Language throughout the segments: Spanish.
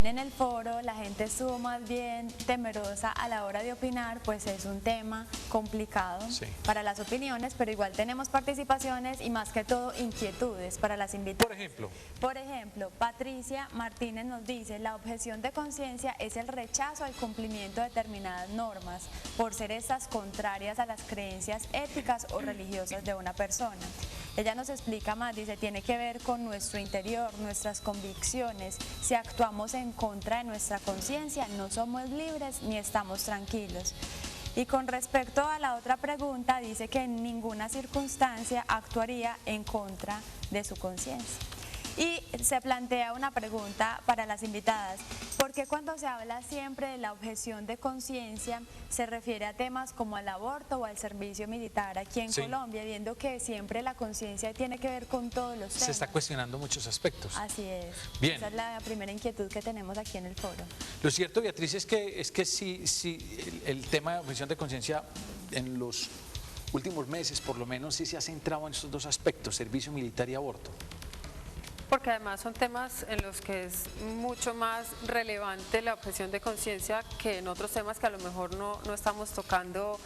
En el foro la gente estuvo más bien temerosa a la hora de opinar, pues es un tema complicado para las opiniones, pero igual tenemos participaciones y más que todo inquietudes para las invitadas. Por ejemplo, Patricia Martínez nos dice: la objeción de conciencia es el rechazo al cumplimiento de determinadas normas por ser estas contrarias a las creencias éticas o religiosas de una persona. Ella nos explica más, dice, tiene que ver con nuestro interior, nuestras convicciones. Si actuamos en contra de nuestra conciencia, no somos libres ni estamos tranquilos. Y con respecto a la otra pregunta, dice que en ninguna circunstancia actuaría en contra de su conciencia. Y se plantea una pregunta para las invitadas: ¿por qué cuando se habla siempre de la objeción de conciencia se refiere a temas como al aborto o al servicio militar aquí en Colombia, viendo que siempre la conciencia tiene que ver con todos los temas? Se está cuestionando muchos aspectos. Así es. Bien. Esa es la primera inquietud que tenemos aquí en el foro. Lo cierto, Beatriz, es que sí, el tema de objeción de conciencia en los últimos meses, por lo menos, sí se ha centrado en estos dos aspectos: servicio militar y aborto. Porque además son temas en los que es mucho más relevante la objeción de conciencia que en otros temas que a lo mejor no estamos tocando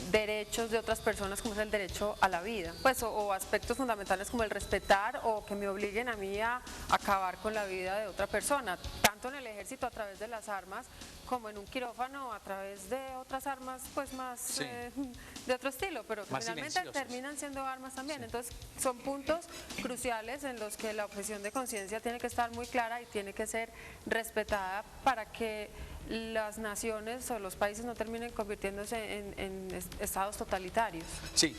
derechos de otras personas, como es el derecho a la vida, pues, o aspectos fundamentales como el respetar o que me obliguen a mí a acabar con la vida de otra persona, tanto en el ejército a través de las armas como en un quirófano a través de otras armas, pues más de otro estilo, pero que finalmente terminan siendo armas también. Entonces son puntos cruciales en los que la objeción de conciencia tiene que estar muy clara y tiene que ser respetada para que las naciones o los países no terminen convirtiéndose en estados totalitarios. Sí,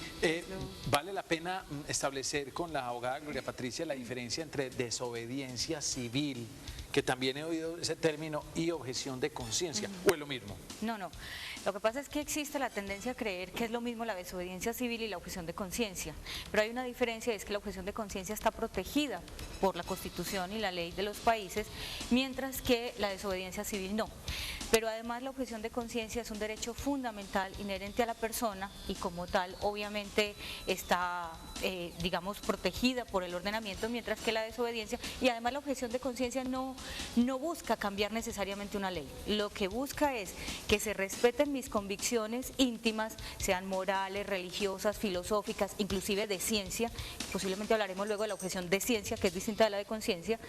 vale la pena establecer con la abogada Gloria Patricia la diferencia entre desobediencia civil, que también he oído ese término, y objeción de conciencia, ¿o es lo mismo? No, lo que pasa es que existe la tendencia a creer que es lo mismo la desobediencia civil y la objeción de conciencia, pero hay una diferencia, es que la objeción de conciencia está protegida por la Constitución y la ley de los países, mientras que la desobediencia civil no. Pero además la objeción de conciencia es un derecho fundamental inherente a la persona y como tal obviamente está, digamos, protegida por el ordenamiento, mientras que la desobediencia, y además la objeción de conciencia no busca cambiar necesariamente una ley, lo que busca es que se respeten mis convicciones íntimas, sean morales, religiosas, filosóficas, inclusive de ciencia. Posiblemente hablaremos luego de la objeción de ciencia, que es distinta de la de conciencia.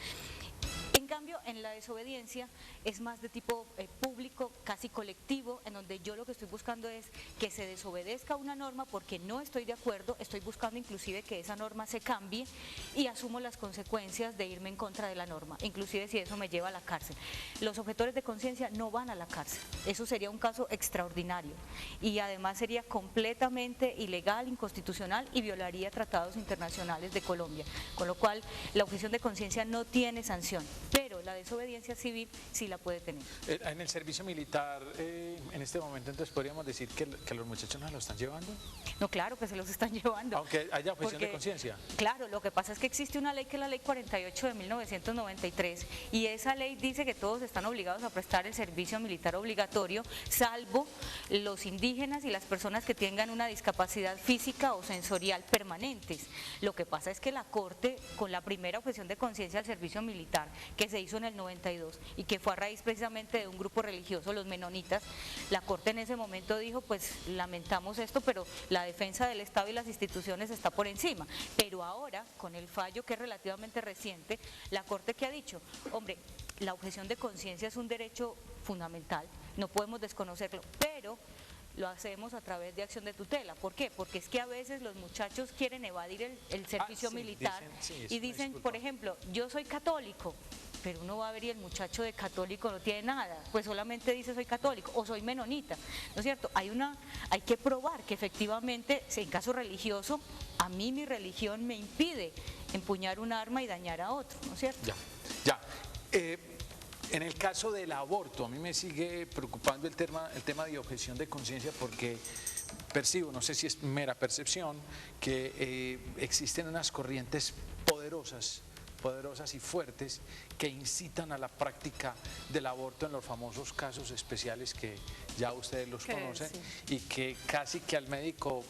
En cambio, en la desobediencia es más de tipo público, casi colectivo, en donde yo lo que estoy buscando es que se desobedezca una norma porque no estoy de acuerdo, estoy buscando inclusive que esa norma se cambie y asumo las consecuencias de irme en contra de la norma, inclusive si eso me lleva a la cárcel. Los objetores de conciencia no van a la cárcel, eso sería un caso extraordinario y además sería completamente ilegal, inconstitucional y violaría tratados internacionales de Colombia, con lo cual la objeción de conciencia no tiene sanción, pero la desobediencia civil sí la puede tener. En el servicio militar, en este momento, entonces podríamos decir que los muchachos no se lo están llevando. No, claro que se los están llevando. Aunque haya objeción de conciencia. Claro, lo que pasa es que existe una ley que es la ley 48 de 1993 y esa ley dice que todos están obligados a prestar el servicio militar obligatorio, salvo los indígenas y las personas que tengan una discapacidad física o sensorial permanentes. Lo que pasa es que la Corte, con la primera objeción de conciencia al servicio militar, que se hizo en el 92 y que fue a raíz precisamente de un grupo religioso, los menonitas, la Corte en ese momento dijo, pues lamentamos esto, pero la defensa del Estado y las instituciones está por encima. Pero ahora, con el fallo que es relativamente reciente, la Corte que ha dicho, hombre, la objeción de conciencia es un derecho fundamental, no podemos desconocerlo, pero lo hacemos a través de acción de tutela. ¿Por qué? Porque es que a veces los muchachos quieren evadir el servicio militar y dicen, por ejemplo, yo soy católico, pero uno va a ver y el muchacho de católico no tiene nada, pues solamente dice soy católico o soy menonita, ¿no es cierto? Hay que probar que efectivamente, en caso religioso, a mí mi religión me impide empuñar un arma y dañar a otro, ¿no es cierto? Ya. En el caso del aborto, a mí me sigue preocupando el tema de objeción de conciencia porque percibo, no sé si es mera percepción, que existen unas corrientes poderosas poderosas y fuertes que incitan a la práctica del aborto en los famosos casos especiales que ya ustedes los conocen, y que casi que al médico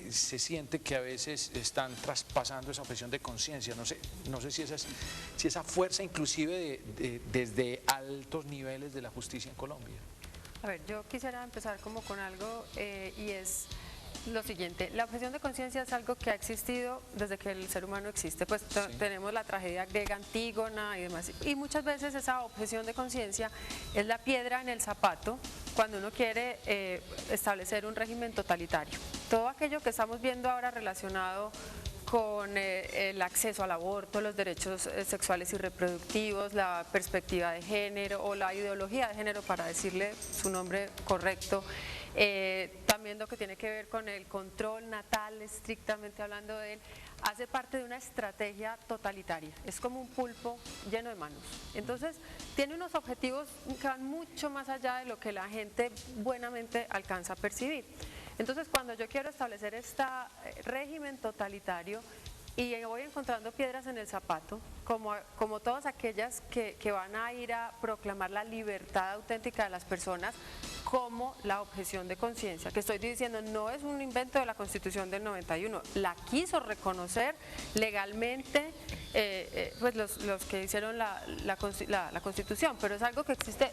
se siente que a veces están traspasando esa objeción de conciencia. No sé si esa fuerza inclusive desde altos niveles de la justicia en Colombia. A ver, yo quisiera empezar como con algo y es lo siguiente: la objeción de conciencia es algo que ha existido desde que el ser humano existe, pues tenemos la tragedia griega Antígona y demás, y muchas veces esa objeción de conciencia es la piedra en el zapato cuando uno quiere establecer un régimen totalitario. Todo aquello que estamos viendo ahora relacionado con el acceso al aborto, los derechos sexuales y reproductivos, la perspectiva de género o la ideología de género, para decirle su nombre correcto, también lo que tiene que ver con el control natal, estrictamente hablando de él, hace parte de una estrategia totalitaria. Es como un pulpo lleno de manos. Entonces, tiene unos objetivos que van mucho más allá de lo que la gente buenamente alcanza a percibir. Entonces, cuando yo quiero establecer este régimen totalitario y voy encontrando piedras en el zapato, como todas aquellas que van a ir a proclamar la libertad auténtica de las personas, como la objeción de conciencia, que estoy diciendo no es un invento de la Constitución del 91, la quiso reconocer legalmente pues los que hicieron la Constitución, pero es algo que existe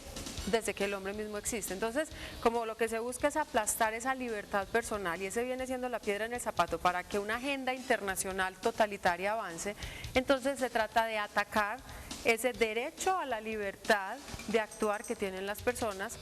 desde que el hombre mismo existe. Entonces, como lo que se busca es aplastar esa libertad personal, y ese viene siendo la piedra en el zapato para que una agenda internacional totalitaria avance, entonces se trata de atacar ese derecho a la libertad de actuar que tienen las personas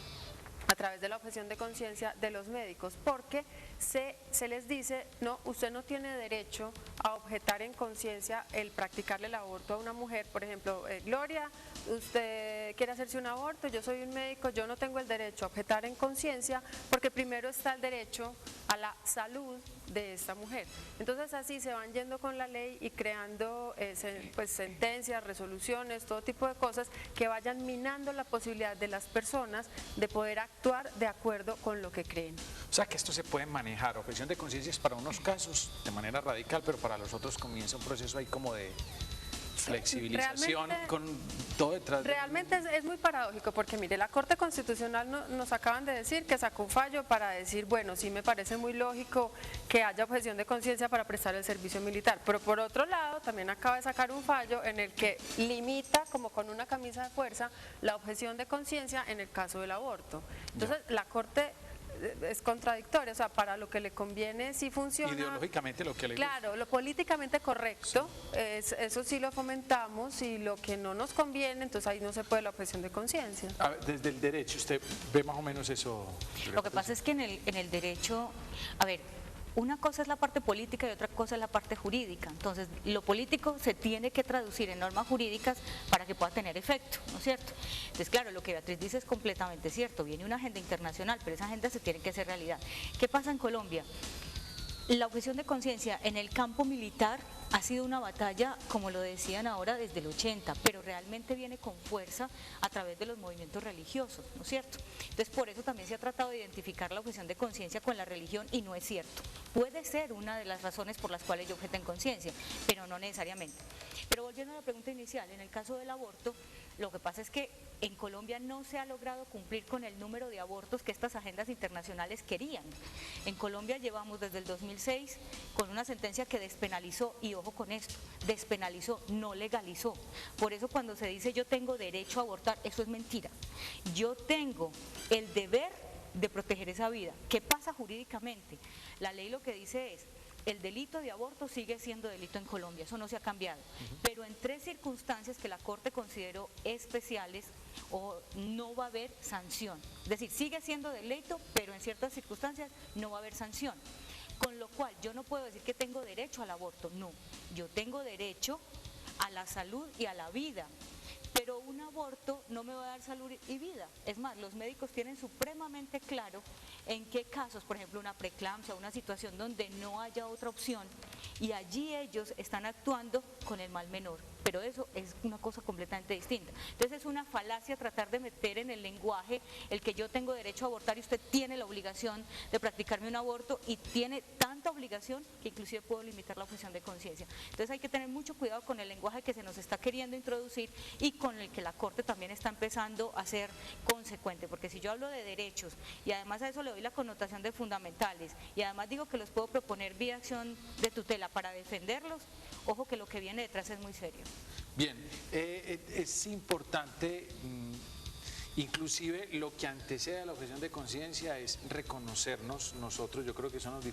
a través de la objeción de conciencia de los médicos, porque se les dice, no, usted no tiene derecho a objetar en conciencia el practicarle el aborto a una mujer. Por ejemplo, Gloria, usted quiere hacerse un aborto, yo soy un médico, yo no tengo el derecho a objetar en conciencia, porque primero está el derecho a la salud de esta mujer. Entonces así se van yendo con la ley y creando pues sentencias, resoluciones, todo tipo de cosas que vayan minando la posibilidad de las personas de poder actuar de acuerdo con lo que creen. O sea que esto se puede manejar, objeción de conciencia es para unos casos de manera radical, pero para los otros comienza un proceso ahí como de flexibilización con todo detrás. Realmente es muy paradójico, porque mire, la Corte Constitucional nos acaban de decir que sacó un fallo para decir, bueno, sí me parece muy lógico que haya objeción de conciencia para prestar el servicio militar, pero por otro lado también acaba de sacar un fallo en el que limita, como con una camisa de fuerza, la objeción de conciencia en el caso del aborto. Entonces la Corte es contradictoria, o sea, para lo que le conviene sí funciona. Ideológicamente lo que le gusta. Claro, lo políticamente correcto, sí. Eso sí lo fomentamos, y lo que no nos conviene, entonces ahí no se puede la objeción de conciencia. Desde el derecho, ¿usted ve más o menos eso? Lo que pasa es que en el derecho, a ver, una cosa es la parte política y otra cosa es la parte jurídica. Entonces, lo político se tiene que traducir en normas jurídicas para que pueda tener efecto, ¿no es cierto? Entonces, claro, lo que Beatriz dice es completamente cierto. Viene una agenda internacional, pero esa agenda se tiene que hacer realidad. ¿Qué pasa en Colombia? La objeción de conciencia en el campo militar ha sido una batalla, como lo decían ahora, desde el 80, pero realmente viene con fuerza a través de los movimientos religiosos, ¿no es cierto? Entonces, por eso también se ha tratado de identificar la objeción de conciencia con la religión, y no es cierto. Puede ser una de las razones por las cuales yo objeto en conciencia, pero no necesariamente. Pero volviendo a la pregunta inicial, en el caso del aborto, lo que pasa es que en Colombia no se ha logrado cumplir con el número de abortos que estas agendas internacionales querían. En Colombia llevamos desde el 2006 con una sentencia que despenalizó, y ojo con esto, despenalizó, no legalizó. Por eso cuando se dice yo tengo derecho a abortar, eso es mentira. Yo tengo el deber de proteger esa vida. ¿Qué pasa jurídicamente? La ley lo que dice es, el delito de aborto sigue siendo delito en Colombia, eso no se ha cambiado, pero en 3 circunstancias que la Corte consideró especiales, o no va a haber sanción. Es decir, sigue siendo delito, pero en ciertas circunstancias no va a haber sanción. Con lo cual yo no puedo decir que tengo derecho al aborto, no, yo tengo derecho a la salud y a la vida. Pero un aborto no me va a dar salud y vida. Es más, los médicos tienen supremamente claro en qué casos, por ejemplo, una preeclampsia, una situación donde no haya otra opción, y allí ellos están actuando con el mal menor. pero eso es una cosa completamente distinta. Entonces es una falacia tratar de meter en el lenguaje el que yo tengo derecho a abortar y usted tiene la obligación de practicarme un aborto, y tiene tanta obligación que inclusive puedo limitar la objeción de conciencia. Entonces hay que tener mucho cuidado con el lenguaje que se nos está queriendo introducir y con el que la Corte también está empezando a ser consecuente, porque si yo hablo de derechos y además a eso le doy la connotación de fundamentales y además digo que los puedo proponer vía acción de tutela para defenderlos, ojo que lo que viene detrás es muy serio. Bien, es importante, inclusive lo que antecede a la objeción de conciencia es reconocernos nosotros, yo creo que eso nos